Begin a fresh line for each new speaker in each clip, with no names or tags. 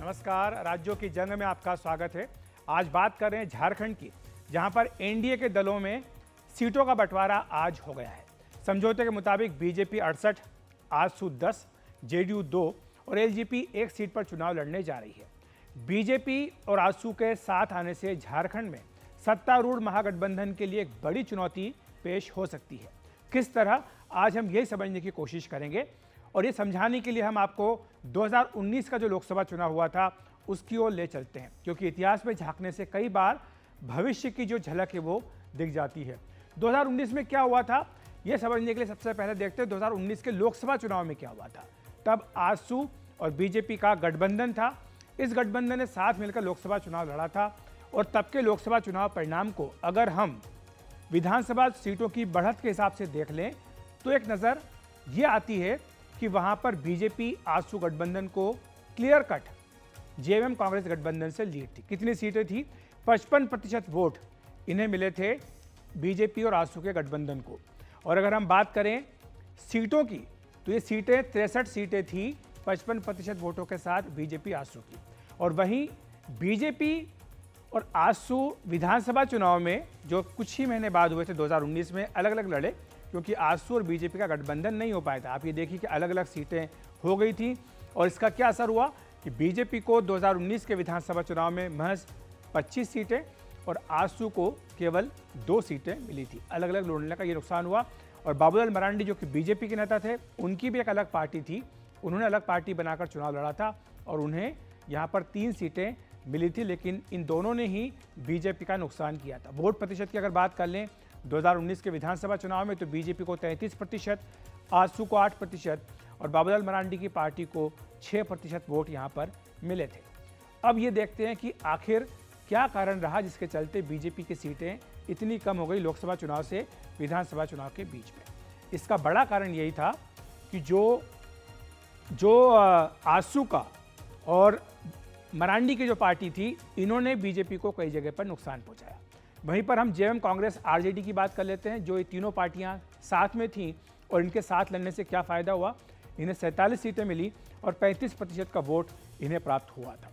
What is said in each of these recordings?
नमस्कार। राज्यों की जंग में आपका स्वागत है। आज बात कर रहे हैं झारखंड की, जहां पर एनडीए के दलों में सीटों का बंटवारा आज हो गया है। समझौते के मुताबिक बीजेपी 68, आजसू 10, जेडीयू 2 और एलजेपी 1 सीट पर चुनाव लड़ने जा रही है। बीजेपी और आजसू के साथ आने से झारखंड में सत्तारूढ़ महागठबंधन के लिए एक बड़ी चुनौती पेश हो सकती है। किस तरह, आज हम यही समझने की कोशिश करेंगे और ये समझाने के लिए हम आपको 2019 का जो लोकसभा चुनाव हुआ था उसकी ओर ले चलते हैं, क्योंकि इतिहास में झांकने से कई बार भविष्य की जो झलक है वो दिख जाती है। 2019 में क्या हुआ था ये समझने के लिए सबसे पहले देखते हैं 2019 के लोकसभा चुनाव में क्या हुआ था। तब आजसू और बीजेपी का गठबंधन था। इस गठबंधन ने साथ मिलकर लोकसभा चुनाव लड़ा था और तब के लोकसभा चुनाव परिणाम को अगर हम विधानसभा सीटों की बढ़त के हिसाब से देख लें तो एक नज़र ये आती है कि वहां पर बीजेपी आजसू गठबंधन को क्लियर कट जेएमएम कांग्रेस गठबंधन से लीड थी। कितनी सीटें थी? 55% वोट इन्हें मिले थे बीजेपी और आजसू के गठबंधन को। और अगर हम बात करें सीटों की तो ये सीटें 63 सीटें थी 55% वोटों के साथ बीजेपी आजसू की। और वहीं बीजेपी और आजसू विधानसभा चुनाव में जो कुछ ही महीने बाद हुए थे 2019 में अलग अलग लड़े, क्योंकि आजसू और बीजेपी का गठबंधन नहीं हो पाया था। आप ये देखिए कि अलग अलग सीटें हो गई थी और इसका क्या असर हुआ कि बीजेपी को 2019 के विधानसभा चुनाव में महज 25 सीटें और आजसू को केवल 2 सीटें मिली थी। अलग अलग लड़ने का ये नुकसान हुआ। और बाबूलाल मरांडी जो कि बीजेपी के नेता थे, उनकी भी एक अलग पार्टी थी, उन्होंने अलग पार्टी बनाकर चुनाव लड़ा था और उन्हें यहाँ पर 3 सीटें मिली थी, लेकिन इन दोनों ने ही बीजेपी का नुकसान किया था। वोट प्रतिशत की अगर बात कर लें 2019 के विधानसभा चुनाव में तो बीजेपी को 33%, आजसू को 8% और बाबूलाल मरांडी की पार्टी को 6% वोट यहाँ पर मिले थे। अब ये देखते हैं कि आखिर क्या कारण रहा जिसके चलते बीजेपी की सीटें इतनी कम हो गई लोकसभा चुनाव से विधानसभा चुनाव के बीच में। इसका बड़ा कारण यही था कि जो आजसू का और मरांडी की जो पार्टी थी, इन्होंने बीजेपी को कई जगह पर नुकसान पहुंचाया। वहीं पर हम जेएमएम कांग्रेस आरजेडी की बात कर लेते हैं। जो ये तीनों पार्टियां साथ में थीं और इनके साथ लड़ने से क्या फ़ायदा हुआ, इन्हें 47 सीटें मिली और 35% का वोट इन्हें प्राप्त हुआ था।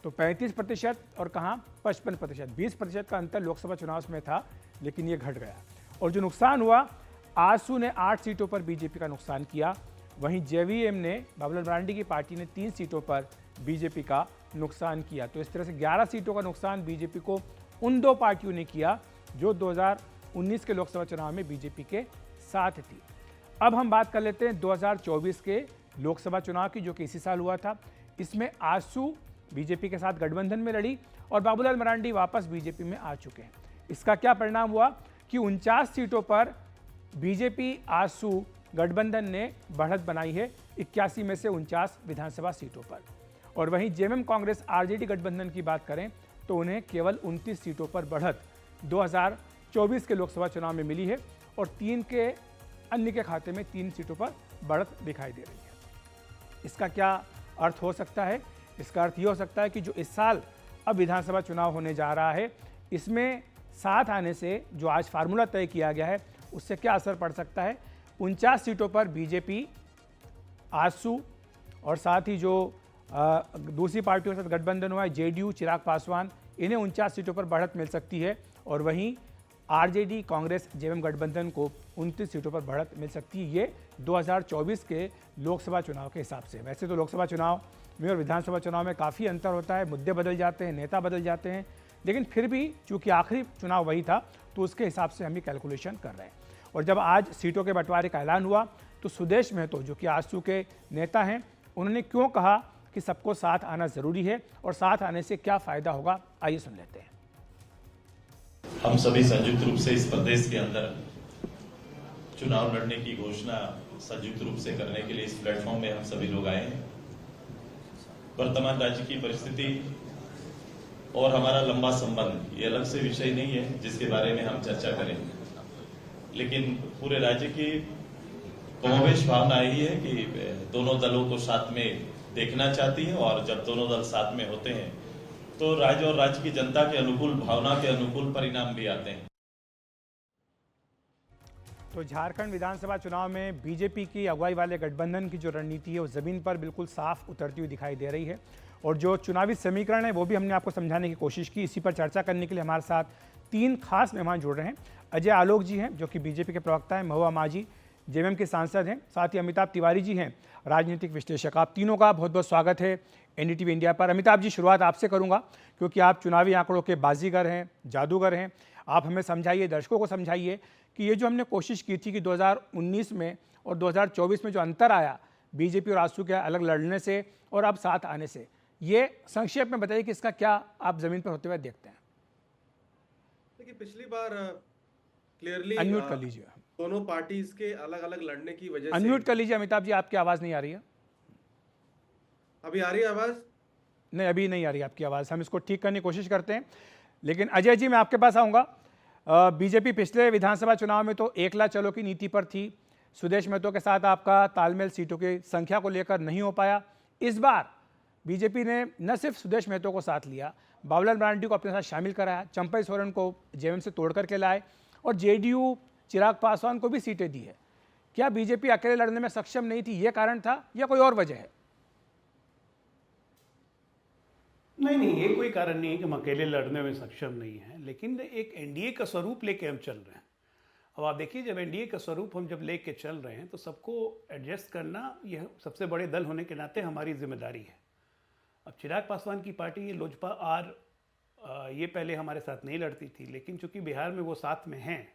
तो 35% और कहाँ 55%, 20% का अंतर लोकसभा चुनाव में था, लेकिन ये घट गया। और जो नुकसान हुआ, आजसू ने 8 सीटों पर बीजेपी का नुकसान किया, वहीं जेवीएम ने, बाबूलाल मरांडी की पार्टी ने 3 सीटों पर बीजेपी का नुकसान किया। तो इस तरह से 11 सीटों का नुकसान बीजेपी को उन 2 पार्टियों ने किया जो 2019 के लोकसभा चुनाव में बीजेपी के साथ थी। अब हम बात कर लेते हैं 2024 के लोकसभा चुनाव की, जो कि इसी साल हुआ था। इसमें आजसू बीजेपी के साथ गठबंधन में लड़ी और बाबूलाल मरांडी वापस बीजेपी में आ चुके हैं। इसका क्या परिणाम हुआ कि 49 सीटों पर बीजेपी आजसू गठबंधन ने बढ़त बनाई है, 81 में से 49 विधानसभा सीटों पर। और वहीं जेएमएम कांग्रेस आरजेडी गठबंधन की बात करें तो उन्हें केवल 29 सीटों पर बढ़त 2024 के लोकसभा चुनाव में मिली है और 3 के अन्य के खाते में 3 सीटों पर बढ़त दिखाई दे रही है। इसका क्या अर्थ हो सकता है? इसका अर्थ ये हो सकता है कि जो इस साल अब विधानसभा चुनाव होने जा रहा है, इसमें साथ आने से जो आज फार्मूला तय किया गया है उससे क्या असर पड़ सकता है। 49 सीटों पर बीजेपी, आजसू और साथ ही जो दूसरी पार्टियों के साथ गठबंधन हुआ है जेडीयू, चिराग पासवान, इन्हें 49 सीटों पर बढ़त मिल सकती है। और वहीं आरजेडी, कांग्रेस, जेएमएम गठबंधन को 29 सीटों पर बढ़त मिल सकती है। ये 2024 के लोकसभा चुनाव के हिसाब से। वैसे तो लोकसभा चुनाव में और विधानसभा चुनाव में काफ़ी अंतर होता है, मुद्दे बदल जाते हैं, नेता बदल जाते हैं, लेकिन फिर भी चूँकि आखिरी चुनाव वही था तो उसके हिसाब से हम ये कैलकुलेशन कर रहे हैं। और जब आज सीटों के बंटवारे का ऐलान हुआ तो सुदेश महतो, जो कि आजसू के नेता हैं, उन्होंने क्यों कहा कि सबको साथ आना जरूरी है और साथ आने से क्या फायदा होगा, आइए सुन लेते हैं।
हम सभी संयुक्त रूप से इस प्रदेश के अंदर चुनाव लड़ने की घोषणा संयुक्त रूप से करने के लिए इस प्लेटफॉर्म में हम सभी लोग आए हैं। वर्तमान राज्य की परिस्थिति और हमारा लंबा संबंध ये अलग से विषय नहीं है जिसके बारे में हम चर्चा करें, लेकिन पूरे राज्य की कमोवेश भावना यही है कि दोनों दलों को साथ में देखना चाहती है और जब दोनों दल साथ में होते हैं तो राज्य और राज्य की जनता के अनुकूल, भावना के अनुकूल परिणाम भी आते हैं।
तो झारखंड विधानसभा चुनाव में बीजेपी की अगुवाई वाले गठबंधन की जो रणनीति है वो जमीन पर बिल्कुल साफ उतरती हुई दिखाई दे रही है। और जो चुनावी समीकरण है वो भी हमने आपको समझाने की कोशिश की। इसी पर चर्चा करने के लिए हमारे साथ 3 खास मेहमान जुड़ रहे हैं। अजय आलोक जी हैं जो कि बीजेपी के प्रवक्ता हैं, महुआ माझी जेएमएम के सांसद हैं, साथ ही अमिताभ तिवारी जी हैं राजनीतिक विश्लेषक। आप तीनों का बहुत बहुत स्वागत है एनडीटीवी इंडिया पर। अमिताभ जी, शुरुआत आपसे करूंगा क्योंकि आप चुनावी आंकड़ों के बाजीगर हैं, जादूगर हैं। आप हमें समझाइए, दर्शकों को समझाइए कि ये जो हमने कोशिश की थी कि 2019 में और 2024 में जो अंतर आया बीजेपी और आजसू के अलग लड़ने से और अब साथ आने से, ये संक्षेप में बताइए कि इसका क्या आप जमीन पर होते हुए देखते हैं।
देखिए, पिछली बार क्लियरली
अनम्यूट कर लीजिए,
दोनों पार्टीज के अलग अलग लड़ने की वजह से।
अनम्यूट कर लीजिए अमिताभ जी, आपकी आवाज़ नहीं आ रही है।
अभी आ रही है आवाज?
नहीं, अभी नहीं आ रही आपकी आवाज़। हम इसको ठीक करने की कोशिश करते हैं। लेकिन अजय जी, मैं आपके पास आऊँगा। बीजेपी पिछले विधानसभा चुनाव में तो एकला चलो की नीति पर थी। सुदेश महतो के साथ आपका तालमेल सीटों की संख्या को लेकर नहीं हो पाया। इस बार बीजेपी ने न सिर्फ सुदेश महतो को साथ लिया, बाबूलाल मरांडी को अपने साथ शामिल कराया, चंपई सोरेन को जेएमएम से तोड़ करके लाए और जेडीयू चिराग पासवान को भी सीटें दी है। क्या बीजेपी अकेले लड़ने में सक्षम नहीं थी, ये कारण था या कोई और वजह है?
नहीं, ये कोई कारण नहीं है कि हम अकेले लड़ने में सक्षम नहीं हैं, लेकिन एक एनडीए का स्वरूप लेके हम चल रहे हैं। अब आप देखिए, जब एनडीए का स्वरूप हम जब लेके चल रहे हैं तो सबको एडजस्ट करना यह सबसे बड़े दल होने के नाते हमारी जिम्मेदारी है। अब चिराग पासवान की पार्टी ये लोजपा आर ये पहले हमारे साथ नहीं लड़ती थी, लेकिन चूंकि बिहार में वो साथ में हैं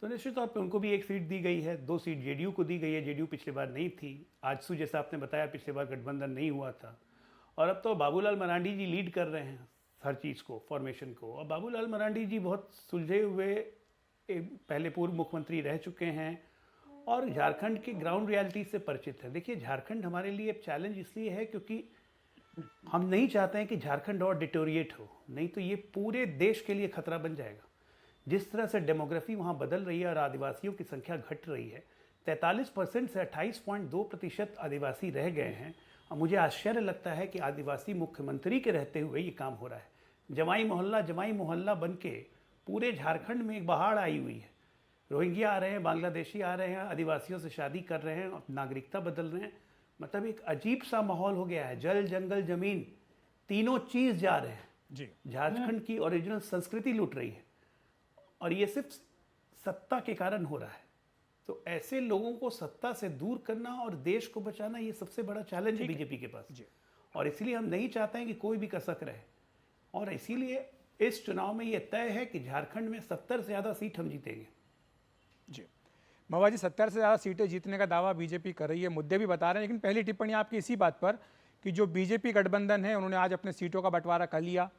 तो निश्चित तौर पे उनको भी एक सीट दी गई है। 2 सीट जेडीयू को दी गई है। जेडीयू पिछली बार नहीं थी। आजसू, जैसा आपने बताया, पिछली बार गठबंधन नहीं हुआ था और अब तो बाबूलाल मरांडी जी लीड कर रहे हैं हर चीज़ को, फॉर्मेशन को। और बाबूलाल मरांडी जी बहुत सुलझे हुए पहले पूर्व मुख्यमंत्री रह चुके हैं और झारखंड के ग्राउंड रियलिटी से परिचित है। देखिए, झारखंड हमारे लिए एक चैलेंज इसलिए है क्योंकि हम नहीं चाहते हैं कि झारखंड और डिटोरिएट हो, नहीं तो ये पूरे देश के लिए खतरा बन जाएगा। जिस तरह से डेमोग्राफी वहाँ बदल रही है और आदिवासियों की संख्या घट रही है, 43% से 28.2% आदिवासी रह गए हैं। और मुझे आश्चर्य लगता है कि आदिवासी मुख्यमंत्री के रहते हुए ये काम हो रहा है। जमाई मोहल्ला बन के पूरे झारखंड में एक बहाड़ आई हुई है। रोहिंग्या आ रहे हैं, बांग्लादेशी आ रहे हैं, आदिवासियों से शादी कर रहे हैं, नागरिकता बदल रहे हैं। मतलब एक अजीब सा माहौल हो गया है। जल, जंगल, जमीन, तीनों चीज़ जा रहे हैं जी। झारखंड की ओरिजिनल संस्कृति लूट रही है और ये सिर्फ सत्ता के कारण हो रहा है। तो ऐसे लोगों को सत्ता से दूर करना और देश को बचाना, ये सबसे बड़ा चैलेंज है बीजेपी के पास जी। और इसीलिए हम नहीं चाहते हैं कि कोई भी कसक रहे और इसीलिए इस चुनाव में ये तय है कि झारखंड में 70 से ज़्यादा सीट हम जीतेंगे
जी। महुआ जी, 70 से ज़्यादा सीटें जीतने का दावा बीजेपी कर रही है, मुद्दे भी बता रहे हैं, लेकिन पहली टिप्पणी आपकी इसी बात पर कि जो बीजेपी गठबंधन है उन्होंने आज अपने सीटों का बंटवारा कर लिया।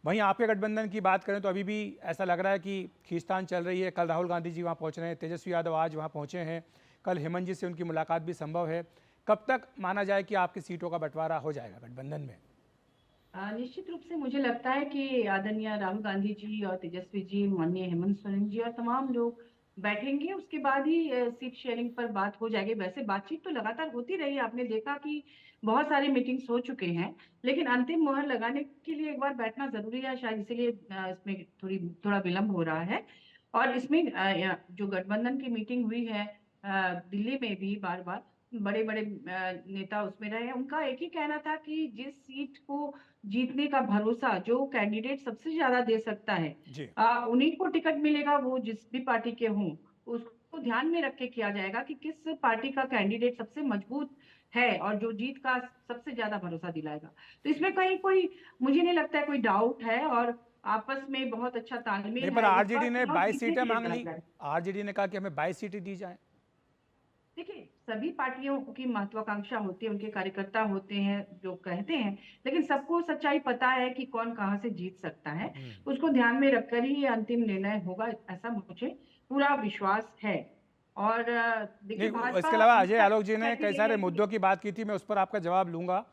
वहीं आपके गठबंधन की बात करें तो अभी भी ऐसा लग रहा है कि खींचतान चल रही है। कल राहुल गांधी जी वहाँ पहुँच रहे हैं, तेजस्वी यादव आज वहाँ पहुँचे हैं, कल हेमंत जी से उनकी मुलाकात भी संभव है। कब तक माना जाए कि आपकी सीटों का बंटवारा हो जाएगा गठबंधन में?
निश्चित रूप से मुझे लगता है कि आदरणीय राहुल गांधी जी और तेजस्वी जी, माननीय हेमंत सोरेन जी और तमाम लोग बैठेंगे, उसके बाद ही सीट शेयरिंग पर बात हो जाएगी। वैसे बातचीत तो लगातार होती रही है, आपने देखा कि बहुत सारी मीटिंग्स हो चुके हैं, लेकिन अंतिम मोहर लगाने के लिए एक बार बैठना जरूरी है, शायद इसीलिए इसमें थोड़ा विलंब हो रहा है। और इसमें जो गठबंधन की मीटिंग हुई है दिल्ली में भी, बार बार बड़े बड़े नेता उसमें रहे हैं। उनका एक ही कहना था कि जिस सीट को जीतने का भरोसा जो कैंडिडेट सबसे ज्यादा दे सकता है उन्हीं को टिकट मिलेगा, वो जिस भी पार्टी के हों। उसको ध्यान में रख के किया जाएगा कि किस पार्टी का कैंडिडेट सबसे मजबूत है और जो जीत का सबसे ज्यादा भरोसा दिलाएगा। तो इसमें कहीं कोई, मुझे नहीं लगता है कोई डाउट है और आपस में बहुत अच्छा तालमेल है।
पर आरजेडी ने 22 सीटें मांग ली। आरजेडी ने कहा कि हमें 22 सीटें दी जाए।
देखिए, सभी पार्टियों की महत्वाकांक्षा होती है, उनके कार्यकर्ता होते हैं जो कहते हैं, लेकिन सबको सच्चाई पता है कि कौन कहां से जीत सकता है। उसको ध्यान में रखकर ही ये अंतिम निर्णय होगा, ऐसा मुझे पूरा विश्वास है। और देखिए,
इसके अलावा अजय आलोक जी ने कई सारे मुद्दों की बात की थी, मैं उस पर आपका जवाब लूंगा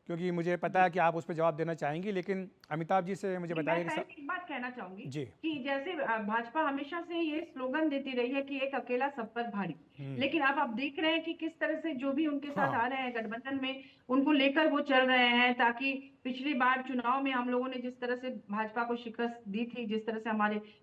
क्योंकि मुझे पता है कि आप उस पर जवाब देना चाहेंगी, लेकिन अमिताभ जी से मुझे बताइए कि
एक बात कहना चाहूंगी कि जैसे भाजपा हमेशा से ये स्लोगन देती रही है कि एक अकेला सब पर भारी, लेकिन अब आप देख रहे हैं कि किस तरह से जो भी उनके साथ आ रहे हैं गठबंधन में, उनको लेकर वो चल रहे हैं, ताकि पिछली बार चुनाव में हम लोगों ने जिस तरह से भाजपा को शिकस्त दी थी, जिस तरह से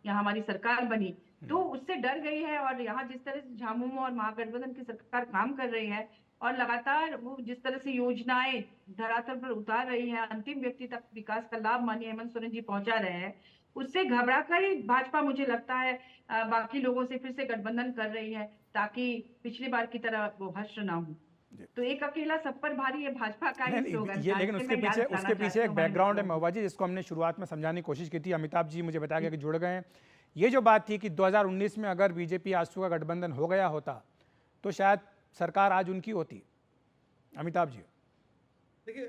हमारी सरकार बनी, तो उससे डर गई है। और यहाँ जिस तरह से झामुमो और महागठबंधन की सरकार काम कर रही है और लगातार वो जिस तरह से योजनाएं धरातल पर उतार रही है, अंतिम व्यक्ति तक विकास का लाभ माननीय हेमंत सोरेन जी पहुंचा रहे हैं, उससे घबरा कर ही भाजपा मुझे लगता है बाकी लोगों से फिर से गठबंधन कर रही है, ताकि पिछली बार की तरह वो हश्र ना हो। तो एक अकेला सब पर भारी है भाजपा का ही स्लोगन
ये
था,
लेकिन
इससे
उसके
मैं याद
पीछे
दिलाना चाहती
एक
हूँ
बैकग्राउंड है
हमारे
महुआ जी, जिसको हमने शुरुआत में समझाने की कोशिश की थी। अमिताभ जी मुझे बताया गया कि जुड़ गए हैं। ये जो बात थी कि 2019 में अगर बीजेपी आजसू का गठबंधन हो गया होता तो शायद सरकार आज उनकी होती। अमिताभ जी
देखिए,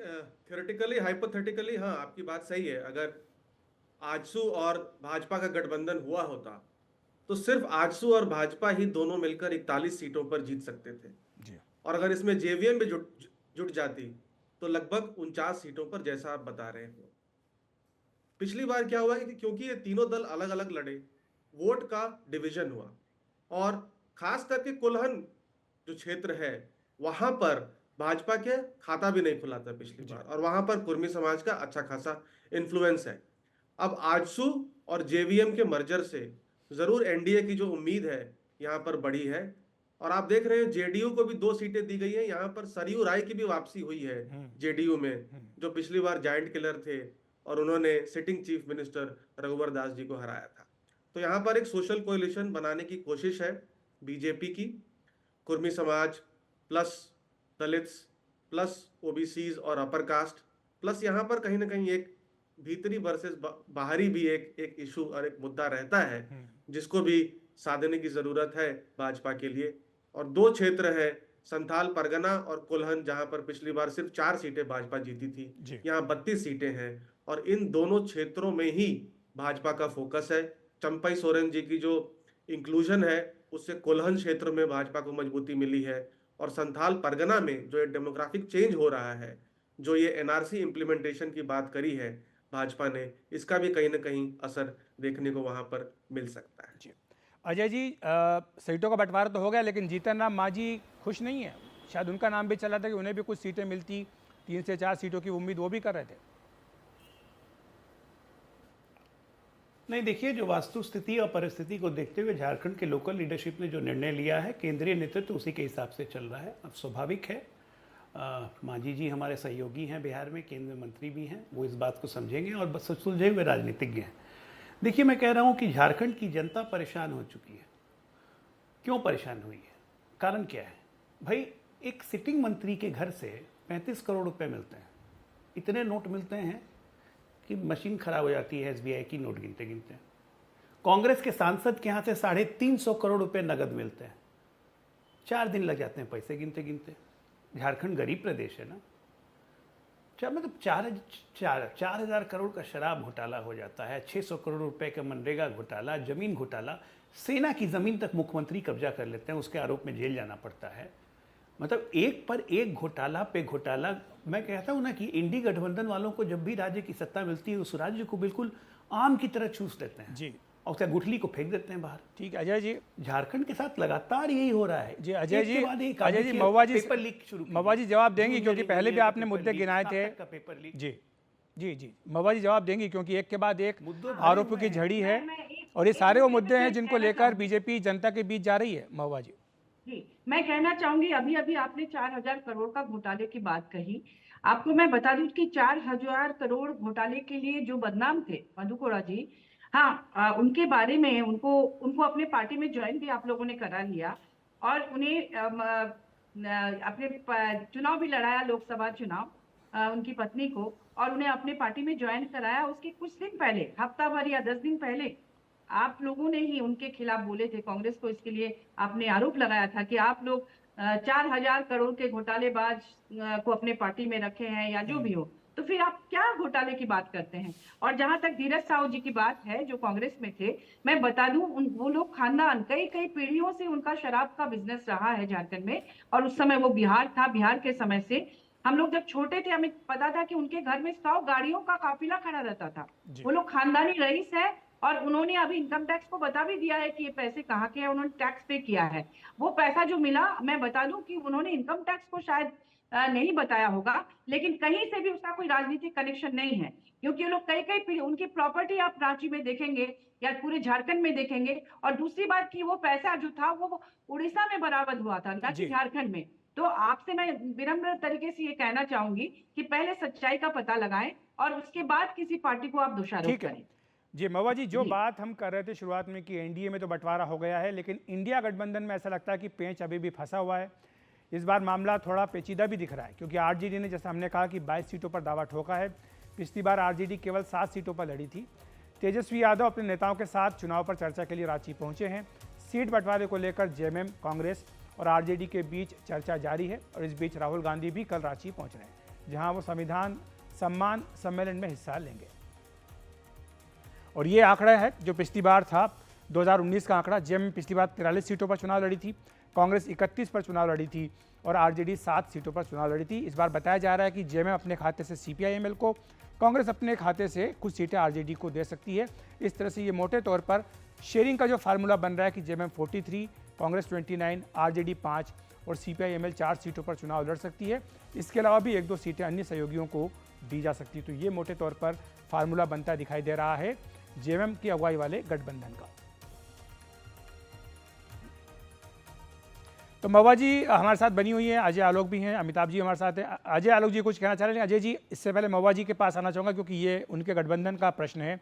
थ्योरेटिकली हाइपोथेटिकली हाँ आपकी बात सही है। अगर आजसू और भाजपा का गठबंधन हुआ होता तो सिर्फ आजसू और भाजपा ही दोनों मिलकर 41 सीटों पर जीत सकते थे
जी
और अगर इसमें जेवीएम भी जुट जाती तो लगभग 49 सीटों पर, जैसा आप बता रहे हो। पिछली बार क्या हुआ कि क्योंकि ये तीनों दल अलग अलग लड़े, वोट का डिवीजन हुआ और खास करके कुल्हन जो क्षेत्र है वहां पर भाजपा के खाता भी नहीं खुला था पिछली बार, और वहां पर कुर्मी समाज का अच्छा खासा इन्फ्लुएंस है। अब आजसू और जेवीएम के मर्जर से जरूर एनडीए की जो उम्मीद है यहाँ पर बढ़ी है। और आप देख रहे हैं जेडीयू को भी 2 सीटें दी गई है। यहाँ पर सरयू राय की भी वापसी हुई है जेडीयू में, जो पिछली बार जायंट किलर थे और उन्होंने सिटिंग चीफ मिनिस्टर रघुवर दास जी को हराया था। तो यहाँ पर एक सोशल कोalition बनाने की कोशिश है बीजेपी की। कुर्मी समाज प्लस दलित्स प्लस ओबीसीज और अपर कास्ट प्लस यहाँ पर कहीं ना कहीं एक भीतरी वर्सेस बाहरी भी एक इशू और एक मुद्दा रहता है जिसको भी साधने की जरूरत है भाजपा के लिए। और 2 क्षेत्र है, संथाल परगना और कुल्हन, जहां पर पिछली बार सिर्फ 4 सीटें भाजपा जीती थी, यहाँ 32 सीटें हैं और इन दोनों क्षेत्रों में ही भाजपा का फोकस है। चंपई सोरेन जी की जो इंक्लूजन है उससे कुल्हन क्षेत्र में भाजपा को मजबूती मिली है और संथाल परगना में जो ये डेमोग्राफिक चेंज हो रहा है, जो ये एनआरसी इम्प्लीमेंटेशन की बात करी है भाजपा ने, इसका भी कहीं ना कहीं असर देखने को वहां पर मिल सकता है।
अजय जी, सीटों का बंटवारा तो हो गया लेकिन जीतन राम मांझी खुश नहीं है। शायद उनका नाम भी चला था कि उन्हें भी कुछ सीटें मिलती, 3 से 4 सीटों की उम्मीद वो भी कर रहे थे।
नहीं, देखिए, जो वास्तु स्थिति और परिस्थिति को देखते हुए झारखंड के लोकल लीडरशिप ने जो निर्णय लिया है, केंद्रीय नेतृत्व उसी के हिसाब से चल रहा है। अब स्वाभाविक है, मांझी जी हमारे सहयोगी हैं, बिहार में केंद्रीय मंत्री भी हैं, वो इस बात को समझेंगे और बस सुलझे हुए राजनीतिज्ञ हैं। देखिए, मैं कह रहा हूँ कि झारखंड की जनता परेशान हो चुकी है। क्यों परेशान हुई है, कारण क्या है? भाई, एक सिटिंग मंत्री के घर से 35 करोड़ रुपए मिलते हैं, इतने नोट मिलते हैं कि मशीन खराब हो जाती है एसबीआई की नोट गिनते गिनते। कांग्रेस के सांसद के यहाँ से 350 करोड़ रुपए नगद मिलते हैं, 4 दिन लग जाते हैं पैसे गिनते गिनते। झारखंड गरीब प्रदेश है ना, मतलब 4,000 करोड़ का शराब घोटाला हो जाता है, 600 करोड़ रुपए का मनरेगा घोटाला, जमीन घोटाला, सेना की जमीन तक मुख्यमंत्री कब्जा कर लेते हैं, उसके आरोप में जेल जाना पड़ता है। मतलब एक पर एक घोटाला पे घोटाला। मैं कहता हूँ ना कि इंडी गठबंधन वालों को जब भी राज्य की सत्ता मिलती है उस राज्य को बिल्कुल आम की तरह चूस लेते हैं
जी,
और उसका गुठली को फेंक देते हैं बाहर।
ठीक है अजय जी,
झारखंड के साथ लगातार यही हो रहा है।
जी अजय जी,
अजय जी,
महुआ जी
पेपर लीक शुरू,
महुआ जी जवाब देंगी क्योंकि पहले भी आपने मुद्दे गिनाए थे।
पेपर लीक,
जी जी जी, महुआ जी जवाब देंगी क्योंकि एक के बाद एक आरोपों की झड़ी है और ये सारे वो मुद्दे हैं जिनको लेकर बीजेपी जनता के बीच जा रही है। महुआ जी
जी, मैं कहना चाहूंगी, अभी अभी आपने 4,000 करोड़ का घोटाले की बात कही। आपको मैं बता दूं कि 4,000 करोड़ घोटाले के लिए जो बदनाम थे मधु कोड़ा जी, हाँ, उनके बारे में उनको अपने पार्टी में ज्वाइन भी आप लोगों ने करा लिया और उन्हें अपने चुनाव भी लड़ाया, लोकसभा चुनाव, उनकी पत्नी को, और उन्हें अपने पार्टी में ज्वाइन कराया। उसके कुछ दिन पहले, हफ्ता भर या 10 दिन पहले, आप लोगों ने ही उनके खिलाफ बोले थे, कांग्रेस को इसके लिए आपने आरोप लगाया था कि आप लोग 4,000 करोड़ के घोटालेबाज को अपने पार्टी में रखे हैं या जो भी हो, तो फिर आप क्या घोटाले की बात करते हैं। और जहां तक धीरज साहू जी की बात है जो कांग्रेस में थे, मैं बता दूं वो लोग खानदान कई पीढ़ियों से उनका शराब का बिजनेस रहा है झारखंड में, और उस समय वो बिहार था, बिहार के समय से हम लोग जब छोटे थे हमें पता था कि उनके घर में 100 गाड़ियों का काफिला खड़ा रहता था। वो लोग खानदानी रईस है और उन्होंने अभी इनकम टैक्स को बता भी दिया है कि ये पैसे कहाँ के हैं, उन्होंने टैक्स पे किया है। वो पैसा जो मिला, मैं बता दूं कि उन्होंने इनकम टैक्स को शायद नहीं बताया होगा, लेकिन कहीं से भी उसका कोई राजनीतिक कनेक्शन नहीं है, क्योंकि वो लोग कई उनकी प्रॉपर्टी आप रांची में देखेंगे या पूरे झारखंड में देखेंगे। और दूसरी बात कि वो पैसा जो था वो उड़ीसा में बरामद हुआ था, ना कि झारखंड में। तो आपसे मैं विनम्र तरीके से ये कहना चाहूंगी कि पहले सच्चाई का पता लगाएं और उसके बाद किसी पार्टी को आप दोषारोप
ठीक है
करें।
जी महुआ जी, जो
जी।
बात हम कर रहे थे शुरुआत में कि एनडीए में तो बंटवारा हो गया है, लेकिन इंडिया गठबंधन में ऐसा लगता है कि पेंच अभी भी फंसा हुआ है। इस बार मामला थोड़ा पेचीदा भी दिख रहा है, क्योंकि आरजेडी ने, जैसा हमने कहा, कि 22 सीटों पर दावा ठोका है। पिछली बार आरजेडी केवल 7 सीटों पर लड़ी थी। तेजस्वी यादव अपने नेताओं के साथ चुनाव पर चर्चा के लिए रांची पहुंचे हैं। सीट बंटवारे को लेकर जेएमएम, कांग्रेस और आरजेडी के बीच चर्चा जारी है। और इस बीच राहुल गांधी भी कल रांची पहुंच रहे हैं, जहां वो संविधान सम्मान सम्मेलन में हिस्सा लेंगे। और ये आंकड़ा है जो पिछली बार था 2019 का आंकड़ा। जेएमएम पिछली बार 43 सीटों पर चुनाव लड़ी थी, कांग्रेस 31 पर चुनाव लड़ी थी और आरजेडी 7 सीटों पर चुनाव लड़ी थी। इस बार बताया जा रहा है कि जेएमएम अपने खाते से सीपीआईएमएल को, कांग्रेस अपने खाते से कुछ सीटें आरजेडी को दे सकती है। इस तरह से ये मोटे तौर पर शेयरिंग का जो फार्मूला बन रहा है कि जेएमएम 43, कांग्रेस 29, आरजेडी 5 और सीपीआईएमएल 4 सीटों पर चुनाव लड़ सकती है। इसके अलावा भी 1-2 सीटें अन्य सहयोगियों को दी जा सकती है। तो ये मोटे तौर पर फार्मूला बनता दिखाई दे रहा है जेएमएम की अगुवाई वाले गठबंधन का। तो महुआ जी हमारे साथ बनी हुई है, अजय आलोक भी हैं, अमिताभ जी हमारे साथ हैं। अजय आलोक जी कुछ कहना चाह रहे हैं? अजय जी, इससे पहले महुआ जी के पास आना चाहूँगा, क्योंकि ये उनके गठबंधन का प्रश्न है।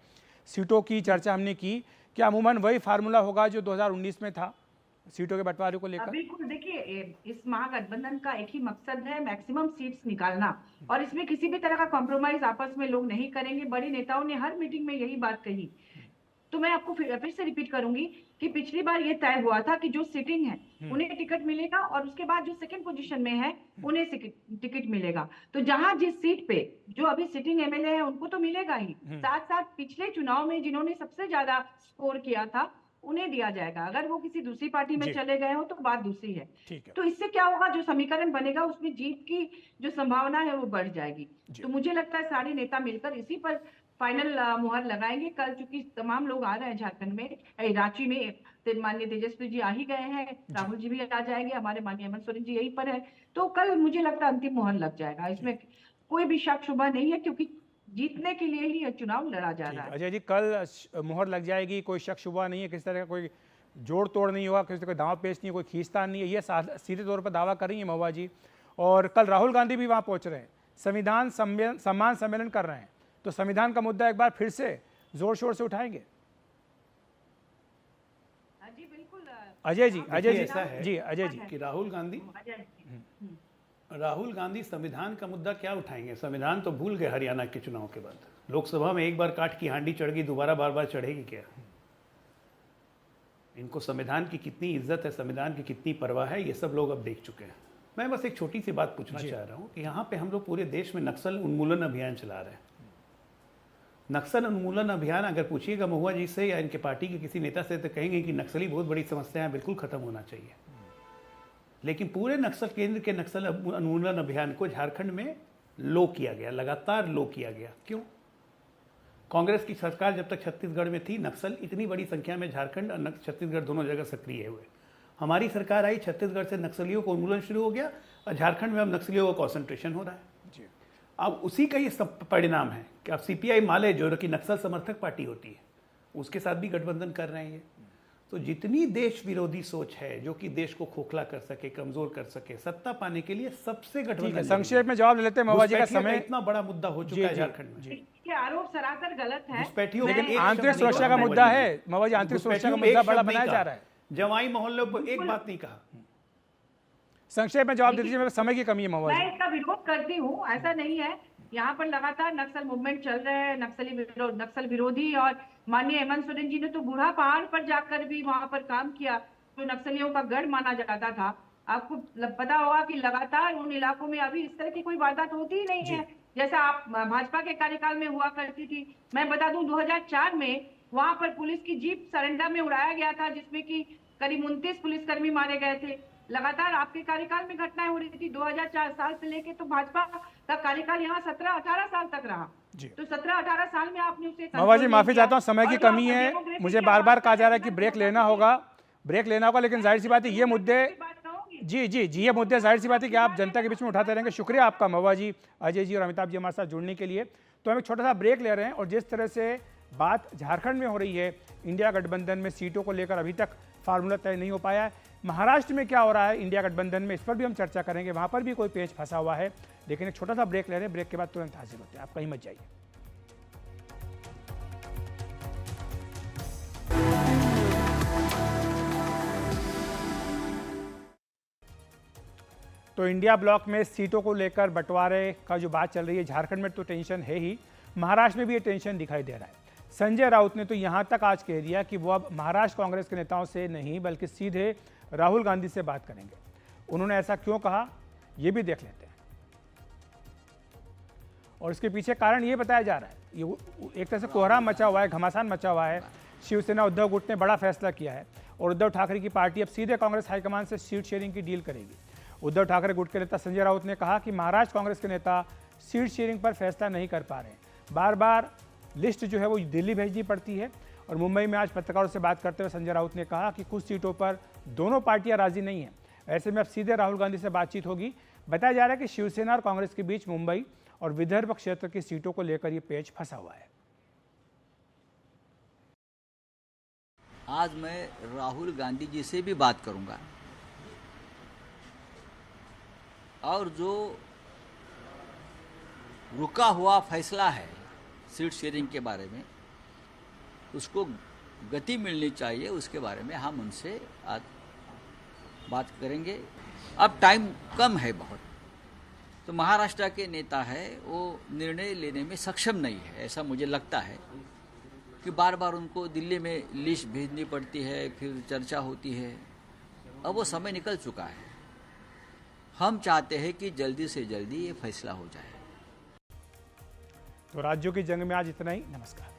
सीटों की चर्चा हमने की, क्या अमूमन वही फार्मूला होगा जो 2019 में था सीटों के बंटवारे को लेकर?
बिल्कुल, देखिए इस महागठबंधन का एक ही मकसद है, मैक्सिमम सीट्स निकालना, और इसमें किसी भी तरह का कॉम्प्रोमाइज आपस में लोग नहीं करेंगे। बड़ी नेताओं ने हर मीटिंग में यही बात कही। तो मैं आपको फिर से रिपीट करूंगी कि पिछली बार ये तय हुआ था कि जो सिटिंग है उन्हें टिकट मिलेगा और उसके बाद जो सेकंड पोजीशन में है उन्हें टिकट मिलेगा। तो जहां जिस सीट पे जो अभी सिटिंग एमएलए है उनको तो मिलेगा ही, साथ साथ पिछले चुनाव में जिन्होंने सबसे ज्यादा स्कोर किया था उन्हें दिया जाएगा। अगर वो किसी दूसरी पार्टी में चले गए हो तो बात दूसरी है। तो इससे क्या होगा, जो समीकरण बनेगा उसमें जीत की जो संभावना है वो बढ़ जाएगी। तो मुझे लगता है सारे नेता मिलकर इसी पर फाइनल मुहर लगाएंगे कल, चूंकि तमाम लोग आ रहे हैं झारखंड में, रांची में माननीय तेजस्वी जी आ ही गए हैं, राहुल जी भी आ जाएंगे, हमारे माननीय हेमंत सोरेन जी यहीं पर है। तो कल मुझे लगता है अंतिम मुहर लग जाएगा, इसमें कोई भी शक शुबा नहीं है, क्योंकि जीतने के लिए ही यह चुनाव लड़ा जा रहा है।
अजय जी, कल मुहर लग जाएगी, कोई शक शुबा नहीं है, किसी तरह का कोई जोड़ तोड़ नहीं होगा, किसी तरह दांव पेच नहीं है, कोई खींचतान नहीं है, ये सीधे तौर पर दावा कर रही है महुआ जी। और कल राहुल गांधी भी वहाँ पहुँच रहे हैं, संविधान सम्मान सम्मेलन कर रहे हैं। तो संविधान का मुद्दा एक बार फिर से जोर शोर से उठाएंगे?
जी बिल्कुल
अजय जी, अजय जी,
ऐसा है
जी अजय जी
कि राहुल गांधी संविधान का मुद्दा क्या उठाएंगे? संविधान तो भूल गए हरियाणा के चुनाव के बाद। लोकसभा में एक बार काट की हांडी चढ़ गई, दोबारा बार बार चढ़ेगी क्या? इनको संविधान की कितनी इज्जत है, संविधान की कितनी परवाह है, ये सब लोग अब देख चुके हैं। मैं बस एक छोटी सी बात पूछना चाह रहा हूँ कि यहाँ पे हम लोग पूरे देश में नक्सल उन्मूलन अभियान चला रहे हैं। नक्सल उन्मूलन अभियान अगर पूछिएगा महुआ जी से या इनके पार्टी के किसी नेता से, तो कहेंगे कि नक्सली बहुत बड़ी समस्या है, बिल्कुल खत्म होना चाहिए। लेकिन पूरे नक्सल केंद्र के नक्सल उन्मूलन अभियान को झारखंड में लो किया गया, लगातार लो किया गया। क्यों? कांग्रेस की सरकार जब तक छत्तीसगढ़ में थी, नक्सल इतनी बड़ी संख्या में झारखंड और छत्तीसगढ़ दोनों जगह सक्रिय हुए। हमारी सरकार आई, छत्तीसगढ़ से नक्सलियों को उन्मूलन शुरू हो गया और झारखंड में अब नक्सलियों का कॉन्सेंट्रेशन हो रहा है। अब उसी का ये सब परिणाम है कि अब सीपीआई माले, जो कि नक्सल समर्थक पार्टी होती है, उसके साथ भी गठबंधन कर रहे हैं ये। तो जितनी देश विरोधी सोच है जो कि देश को खोखला कर सके, कमजोर कर सके, सत्ता पाने के लिए सबसे गठबंधन।
संक्षेप में जवाब ले लेते हैं महुआ जी का समय
इतना बड़ा मुद्दा हो चुका है झारखंड में।
ये आरोप सरासर गलत है।
लेकिन आंतरिक सुरक्षा का मुद्दा है महुआ जी, आंतरिक सुरक्षा का मुद्दा बड़ा बनाया जा रहा है।
जवाई मोहल्ले पर एक बात नहीं कहा।
संक्षेप में जवाब दे दीजिए, समय की कमी है महुआ जी।
मैं इसका विरोध करती हूँ, ऐसा नहीं है। यहाँ पर लगातार नक्सल मूवमेंट चल रहे हैं, नक्सल विरोधी, और माननीय हेमंत सोरेन जी ने तो बूढ़ा पहाड़ पर जाकर भी वहां पर काम किया, जो नक्सलियों का गढ़ माना जाता था। आपको पता होगा कि लगातार उन इलाकों में अभी इस तरह की कोई वारदात होती ही नहीं है, जैसा आप भाजपा के कार्यकाल में हुआ करती थी। मैं बता दूं 2004 में वहां पर पुलिस की जीप सरंडा में उड़ाया गया था, जिसमें कि करीब 29 पुलिसकर्मी मारे गए थे। लगातार आपके कार्यकाल में घटनाएं हो रही थी। 2004 साल से लेके तो भाजपा का कार्यकाल यहाँ 17-18 साल तक रहा। तो 17-18 साल में आपने उसे।
महुआ जी माफी चाहता हूँ, समय की कमी है, मुझे बार बार कहा जा रहा है कि ब्रेक लेना होगा, लेकिन जाहिर सी बात है ये मुद्दे, जी जी जी, ये मुद्दे जाहिर सी बात है कि आप जनता के बीच में उठाते रहेंगे। शुक्रिया आपका महुआ जी, अजय जी और अमिताभ जी हमारे साथ जुड़ने के लिए। तो हम एक छोटा सा ब्रेक ले रहे हैं, और जिस तरह से बात झारखंड में हो रही है। इंडिया गठबंधन में सीटों को लेकर अभी तक फार्मूला तय नहीं हो पाया है। महाराष्ट्र में क्या हो रहा है इंडिया गठबंधन में, इस पर भी हम चर्चा करेंगे। वहां पर भी कोई पेच फंसा हुआ है। लेकिन एक छोटा सा ब्रेक ले रहे हैं, ब्रेक के बाद तुरंत हाजिर होते हैं, आप कहीं मत जाइए। तो इंडिया ब्लॉक में सीटों को लेकर बंटवारे का जो बात चल रही है, झारखंड में तो टेंशन है ही, महाराष्ट्र में भी ये टेंशन दिखाई दे रहा है। संजय राउत ने तो यहां तक आज कह दिया कि वो अब महाराष्ट्र कांग्रेस के नेताओं से नहीं बल्कि सीधे राहुल गांधी से बात करेंगे। उन्होंने ऐसा क्यों कहा, ये भी देख लेते हैं। और इसके पीछे कारण ये बताया जा रहा है, ये एक तरह से कोहराम मचा हुआ है, घमासान मचा हुआ है। शिवसेना उद्धव गुट ने बड़ा फैसला किया है और उद्धव ठाकरे की पार्टी अब सीधे कांग्रेस हाईकमान से सीट शेयरिंग की डील करेगी। उद्धव ठाकरे गुट के नेता संजय राउत ने कहा कि महाराष्ट्र कांग्रेस के नेता सीट शेयरिंग पर फैसला नहीं कर पा रहे हैं, बार बार लिस्ट जो है वो दिल्ली भेजनी पड़ती है। और मुंबई में आज पत्रकारों से बात करते हुए संजय राउत ने कहा कि कुछ सीटों पर दोनों पार्टियां राजी नहीं हैं, ऐसे में अब सीधे राहुल गांधी से बातचीत होगी। बताया जा रहा है कि शिवसेना और कांग्रेस के बीच मुंबई और विदर्भ क्षेत्र की सीटों को लेकर ये पेच फंसा हुआ है।
आज मैं राहुल गांधी जी से भी बात करूंगा और जो रुका हुआ फैसला है सीट शेयरिंग के बारे में, उसको गति मिलनी चाहिए, उसके बारे में हम उनसे आज बात करेंगे। अब टाइम कम है बहुत, तो महाराष्ट्र के नेता है वो निर्णय लेने में सक्षम नहीं है, ऐसा मुझे लगता है कि बार बार उनको दिल्ली में लिस्ट भेजनी पड़ती है, फिर चर्चा होती है। अब वो समय निकल चुका है। हम चाहते हैं कि जल्दी से जल्दी ये फैसला हो जाए।
तो राज्यों की जंग में आज इतना ही। नमस्कार।